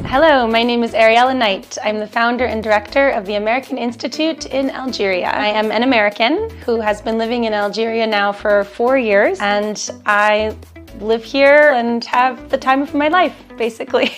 Hello, my name is Ariella Knight. I'm the founder and director of the American Institute in Algeria. I am an American who has been living in Algeria now for 4 years, and I live here and have the time of my life, basically.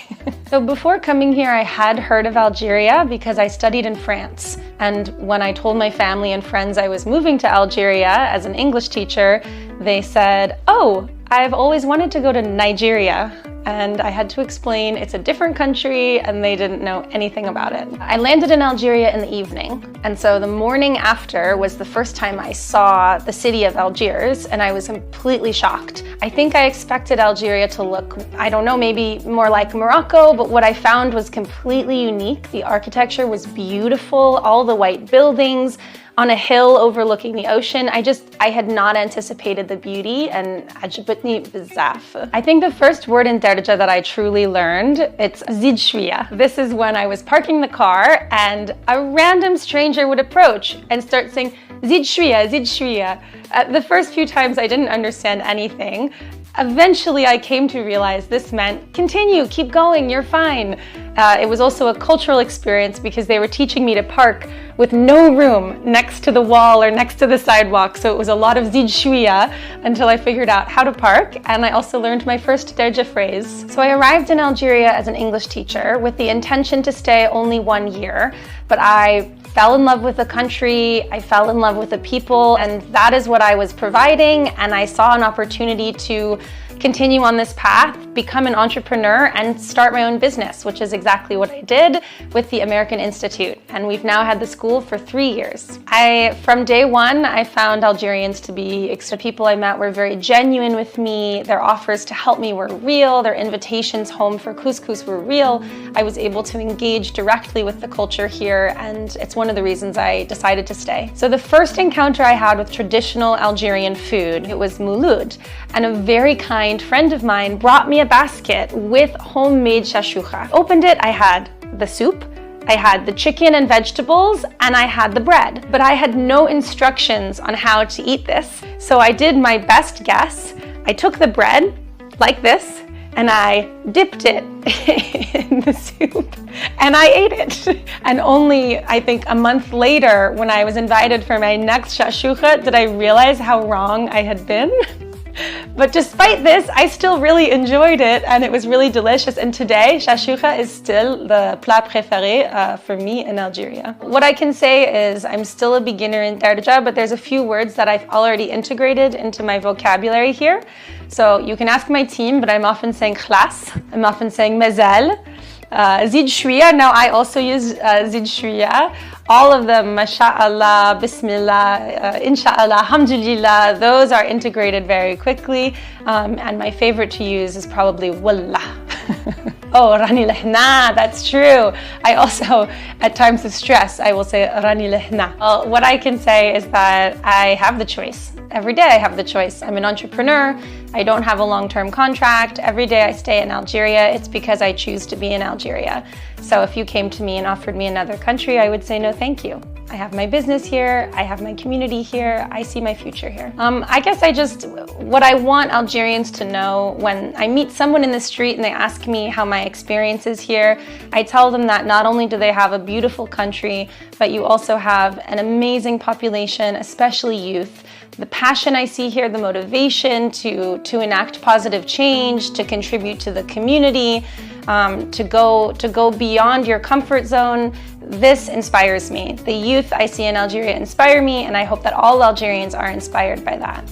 So before coming here, I had heard of Algeria because I studied in France. And when I told my family and friends I was moving to Algeria as an English teacher, they said, "Oh, I've always wanted to go to Nigeria." And I had to explain it's a different country and they didn't know anything about it. I landed in Algeria in the evening. And so the morning after was the first time I saw the city of Algiers, and I was completely shocked. I think I expected Algeria to look, I don't know, maybe more like Morocco, but what I found was completely unique. The architecture was beautiful, all the white buildings, on a hill overlooking the ocean. I had not anticipated the beauty, and عجبتني بزاف. I think the first word in Darja that I truly learned, it's زيد شوية. This is when I was parking the car and a random stranger would approach and start saying زيد شوية, زيد شوية. The first few times I didn't understand anything. Eventually, I came to realize this meant continue, keep going, you're fine. It was also a cultural experience because they were teaching me to park with no room next to the wall or next to the sidewalk. So it was a lot of zid shwiya until I figured out how to park. And I also learned my first Darja phrase. So I arrived in Algeria as an English teacher with the intention to stay only 1 year, but I fell in love with the country, I fell in love with the people, and that is what I was providing. And I saw an opportunity to continue on this path, become an entrepreneur, and start my own business, which is exactly what I did with the American Institute. And we've now had the school for 3 years. From day one, I found Algerians to be, the people I met were very genuine with me. Their offers to help me were real. Their invitations home for couscous were real. I was able to engage directly with the culture here, and it's one of the reasons I decided to stay. So the first encounter I had with traditional Algerian food, it was mouloud, and a very kind friend of mine brought me a basket with homemade shashoucha. Opened it, I had the soup, I had the chicken and vegetables, and I had the bread. But I had no instructions on how to eat this. So I did my best guess. I took the bread like this, and I dipped it in the soup, and I ate it. And only, I think, a month later, when I was invited for my next shashoucha, did I realize how wrong I had been. But despite this, I still really enjoyed it, and it was really delicious. And today, shashoucha is still the plat préféré for me in Algeria. What I can say is I'm still a beginner in Darja, but there's a few words that I've already integrated into my vocabulary here. So you can ask my team, but I'm often saying khlas, I'm often saying mazal, zid shwiya. Now I also use zid shwiya. All of them, masha'Allah, bismillah, insha'Allah, alhamdulillah, those are integrated very quickly. And my favorite to use is probably wallah. Oh, Rani Lehna, that's true. I also, at times of stress, I will say Rani Lehna. Well, what I can say is that I have the choice. Every day I have the choice. I'm an entrepreneur. I don't have a long-term contract. Every day I stay in Algeria, it's because I choose to be in Algeria. So if you came to me and offered me another country, I would say no, thank you. I have my business here. I have my community here. I see my future here. I guess what I want Algerians to know when I meet someone in the street and they ask me how my experience is here, I tell them that not only do they have a beautiful country, but you also have an amazing population, especially youth. The passion I see here, the motivation to enact positive change, to contribute to the community, to go beyond your comfort zone. This inspires me. The youth I see in Algeria inspire me, and I hope that all Algerians are inspired by that.